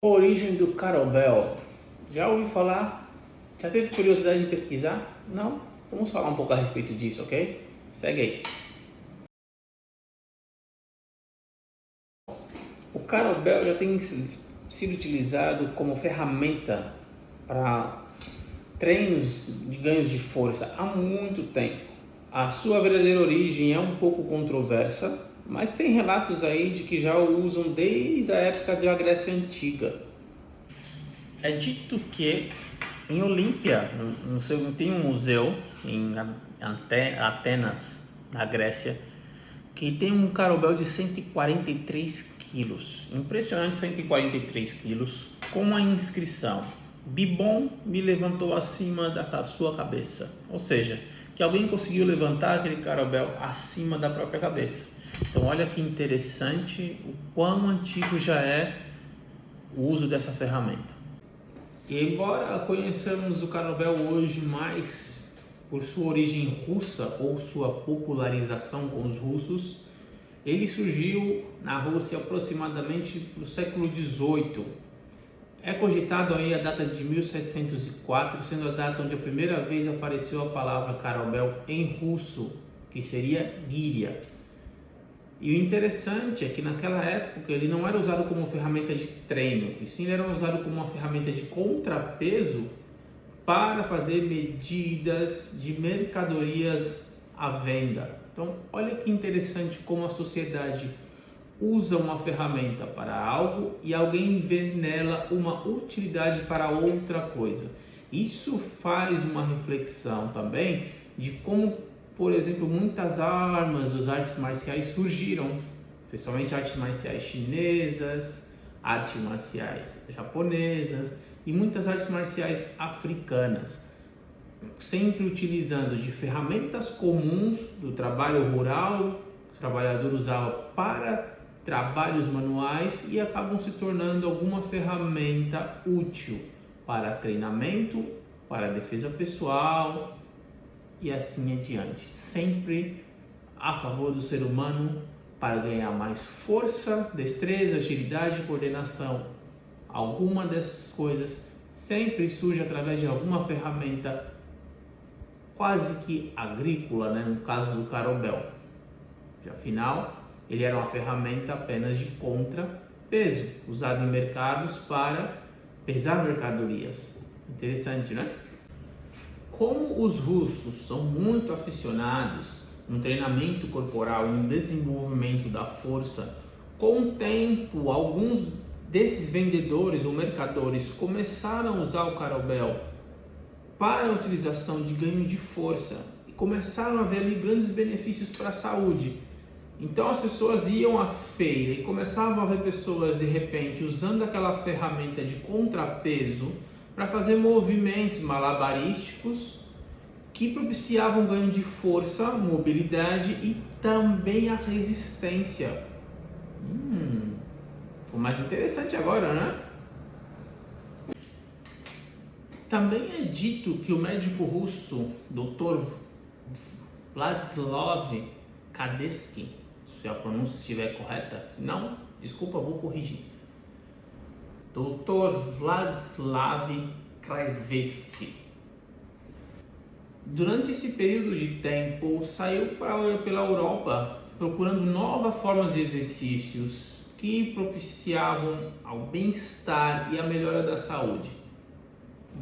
Origem do Kettlebell. Já ouviu falar? Já teve curiosidade de pesquisar? Não? Vamos falar um pouco a respeito disso, ok? Segue aí. O Kettlebell já tem sido utilizado como ferramenta para treinos de ganhos de força há muito tempo. A sua verdadeira origem é um pouco controversa, mas tem relatos aí de que já o usam desde a época da Grécia Antiga. É dito que em Olímpia, tem um museu em Atenas, na Grécia, que tem um kettlebell de 143 quilos. Impressionante, 143 quilos, com uma inscrição: Bibon me levantou acima da sua cabeça. Ou seja, que alguém conseguiu levantar aquele kettlebell acima da própria cabeça. Então olha que interessante o quão antigo já é o uso dessa ferramenta. E embora conheçamos o kettlebell hoje mais por sua origem russa ou sua popularização com os russos, ele surgiu na Rússia aproximadamente no século XVIII. É cogitado aí a data de 1704, sendo a data onde a primeira vez apareceu a palavra kettlebell em russo, que seria gíria. E o interessante é que naquela época ele não era usado como ferramenta de treino, e sim era usado como uma ferramenta de contrapeso para fazer medidas de mercadorias à venda. Então, olha que interessante como a sociedade usa uma ferramenta para algo e alguém vê nela uma utilidade para outra coisa. Isso faz uma reflexão também de como, por exemplo, muitas armas das artes marciais surgiram, especialmente artes marciais chinesas, artes marciais japonesas e muitas artes marciais africanas, sempre utilizando de ferramentas comuns do trabalho rural que o trabalhador usava para trabalhos manuais e acabam se tornando alguma ferramenta útil para treinamento, para defesa pessoal e assim adiante, sempre a favor do ser humano para ganhar mais força, destreza, agilidade e coordenação. Alguma dessas coisas sempre surge através de alguma ferramenta quase que agrícola, né? No caso do kettlebell. Afinal, ele era uma ferramenta apenas de contrapeso, usado em mercados para pesar mercadorias. Interessante, né? Como os russos são muito aficionados no treinamento corporal e no desenvolvimento da força, com o tempo, alguns desses vendedores ou mercadores começaram a usar o kettlebell para a utilização de ganho de força e começaram a ver ali grandes benefícios para a saúde. Então as pessoas iam à feira e começavam a ver pessoas de repente usando aquela ferramenta de contrapeso para fazer movimentos malabarísticos que propiciavam ganho de força, mobilidade e também a resistência. Ficou mais interessante agora, né? Também é dito que o médico russo, Dr. Vladislav Kadesky, se a pronúncia estiver correta, se não, desculpa, vou corrigir. Dr. Vladislav Krevetsky. Durante esse período de tempo, saiu pela Europa procurando novas formas de exercícios que propiciavam ao bem-estar e a melhora da saúde.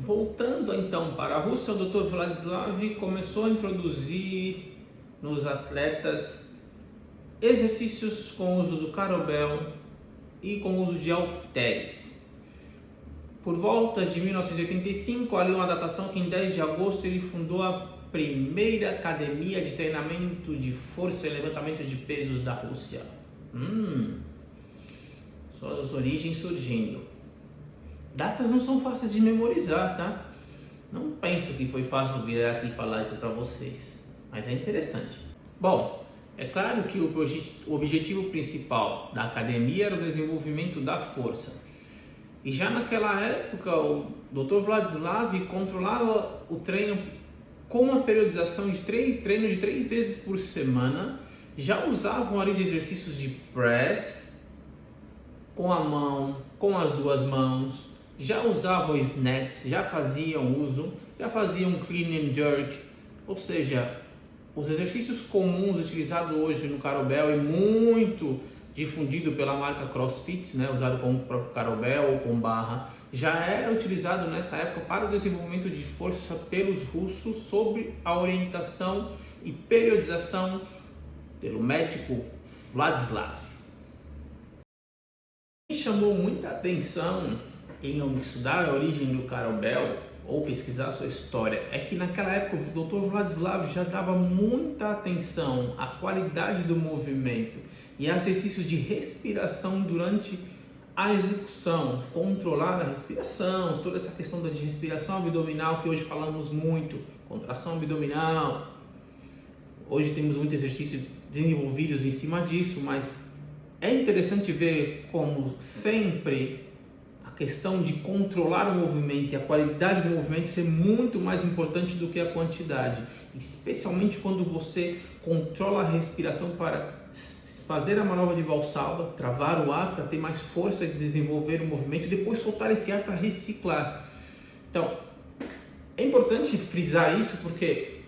Voltando então para a Rússia, o Dr. Vladislav começou a introduzir nos atletas exercícios com o uso do kettlebell e com o uso de halteres. Por volta de 1985, ali uma datação que em 10 de agosto ele fundou a primeira academia de treinamento de força e levantamento de pesos da Rússia. Suas origens surgindo. Datas não são fáceis de memorizar, tá? Não pensa que foi fácil vir aqui falar isso para vocês, mas é interessante. Bom, é claro que o objetivo principal da academia era o desenvolvimento da força. E já naquela época, o Dr. Vladislav controlava o treino com uma periodização de treino de 3 vezes por semana. Já usavam ali de exercícios de press, com a mão, com as duas mãos, já usavam snatch, já faziam clean and jerk, ou seja, os exercícios comuns utilizados hoje no Kettlebell e muito difundido pela marca CrossFit, né, usado com o próprio Kettlebell ou com barra, já era utilizado nessa época para o desenvolvimento de força pelos russos sob a orientação e periodização pelo médico Vladislav. O que chamou muita atenção em estudar a origem do Kettlebell ou pesquisar sua história é que naquela época o Dr. Vladislav já dava muita atenção à qualidade do movimento e a exercícios de respiração durante a execução, controlar a respiração, toda essa questão de respiração abdominal que hoje falamos muito, contração abdominal. Hoje temos muitos exercícios desenvolvidos em cima disso, mas é interessante ver como sempre a questão de controlar o movimento e a qualidade do movimento ser muito mais importante do que a quantidade, especialmente quando você controla a respiração para fazer a manobra de valsalva, travar o ar para ter mais força de desenvolver o movimento e depois soltar esse ar para reciclar. Então, é importante frisar isso porque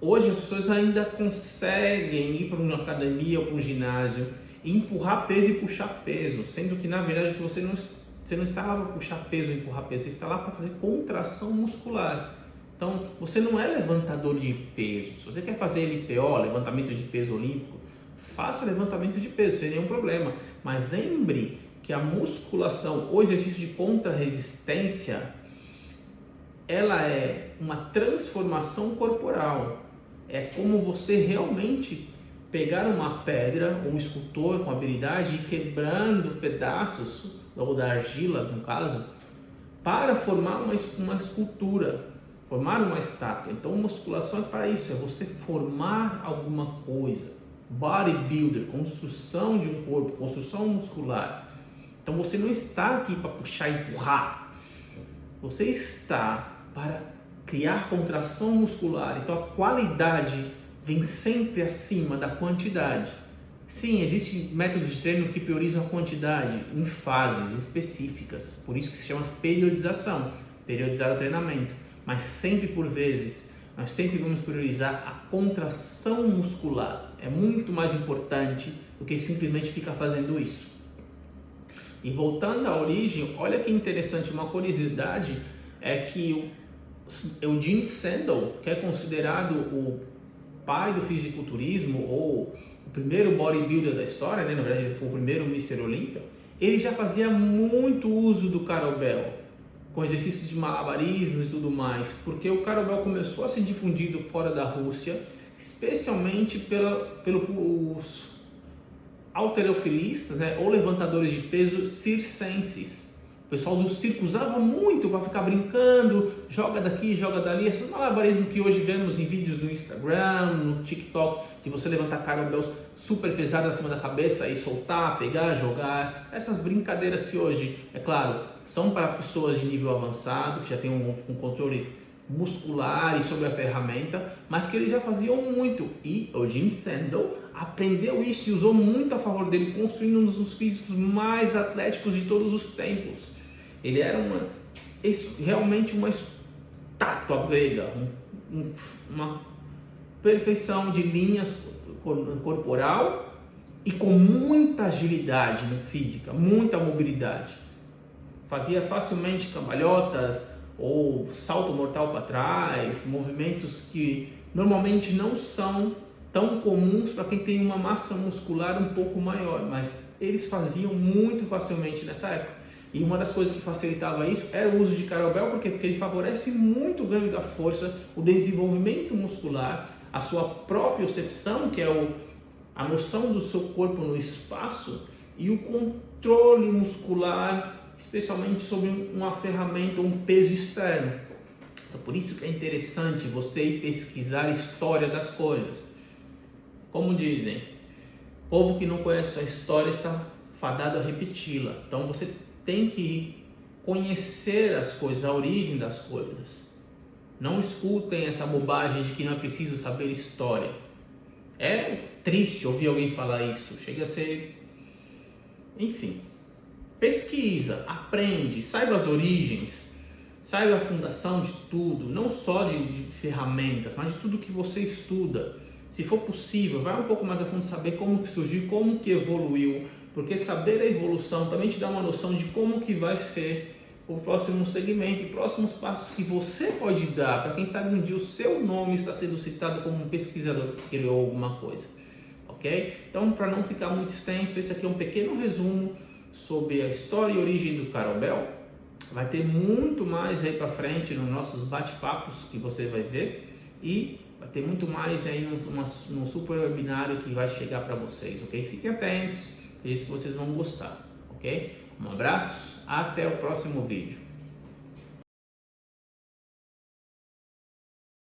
hoje as pessoas ainda conseguem ir para uma academia ou para um ginásio e empurrar peso e puxar peso, sendo que na verdade você não está lá para puxar peso ou empurrar peso, você está lá para fazer contração muscular. Então, você não é levantador de peso. Se você quer fazer LPO, levantamento de peso olímpico, faça levantamento de peso, sem nenhum problema. Mas lembre que a musculação, o exercício de contra-resistência, ela é uma transformação corporal. É como você realmente pegar uma pedra, um escultor com habilidade, e ir quebrando pedaços, ou da argila, no caso, para formar uma escultura, formar uma estátua. Então, musculação é para isso, é você formar alguma coisa. Bodybuilder, construção de um corpo, construção muscular. Então, você não está aqui para puxar e empurrar. Você está para criar contração muscular. Então, a qualidade vem sempre acima da quantidade. Sim, existem métodos de treino que priorizam a quantidade em fases específicas, por isso que se chama periodização, periodizar o treinamento, mas sempre por vezes, nós sempre vamos priorizar a contração muscular, é muito mais importante do que simplesmente ficar fazendo isso. E voltando à origem, olha que interessante, uma curiosidade é que o Eugene Sandel, que é considerado o pai do fisiculturismo ou o primeiro bodybuilder da história, né? Na verdade ele foi o primeiro Mr. Olympia, ele já fazia muito uso do Kettlebell, com exercícios de malabarismo e tudo mais, porque o Kettlebell começou a ser difundido fora da Rússia, especialmente pelos halterofilistas, né? Ou levantadores de peso circenses. O pessoal do circo usava muito para ficar brincando, joga daqui, joga dali, esses malabarismos que hoje vemos em vídeos no Instagram, no TikTok, de você levantar kettlebells super pesadas acima da cabeça e soltar, pegar, jogar. Essas brincadeiras que hoje, é claro, são para pessoas de nível avançado, que já têm um controle muscular e sobre a ferramenta, mas que eles já faziam muito. E o Eugene Sandel aprendeu isso e usou muito a favor dele, construindo um dos físicos mais atléticos de todos os tempos. Ele era realmente uma estátua grega, uma perfeição de linhas corporal e com muita agilidade física, muita mobilidade. Fazia facilmente cambalhotas ou salto mortal para trás, movimentos que normalmente não são tão comuns para quem tem uma massa muscular um pouco maior, mas eles faziam muito facilmente nessa época. E uma das coisas que facilitava isso era o uso de kettlebell, porque ele favorece muito o ganho da força, o desenvolvimento muscular, a sua propriocepção, que é a noção do seu corpo no espaço, e o controle muscular, especialmente sobre uma ferramenta, um peso externo. Então, por isso que é interessante você ir pesquisar a história das coisas. Como dizem, povo que não conhece a história está fadado a repeti-la. Então você tem que conhecer as coisas, a origem das coisas. Não escutem essa bobagem de que não é preciso saber história. É triste ouvir alguém falar isso. Chega a ser... Enfim, pesquisa, aprende, saiba as origens, saiba a fundação de tudo, não só de ferramentas, mas de tudo que você estuda. Se for possível, vai um pouco mais a fundo saber como que surgiu, como que evoluiu, porque saber a evolução também te dá uma noção de como que vai ser o próximo segmento e próximos passos que você pode dar, para quem sabe um dia o seu nome está sendo citado como um pesquisador que criou alguma coisa, ok? Então, para não ficar muito extenso, esse aqui é um pequeno resumo sobre a história e origem do Carobel. Vai ter muito mais aí para frente nos nossos bate-papos que você vai ver, e vai ter muito mais aí no super webinário que vai chegar para vocês, ok? Fiquem atentos, acredito que vocês vão gostar, ok? Um abraço, até o próximo vídeo.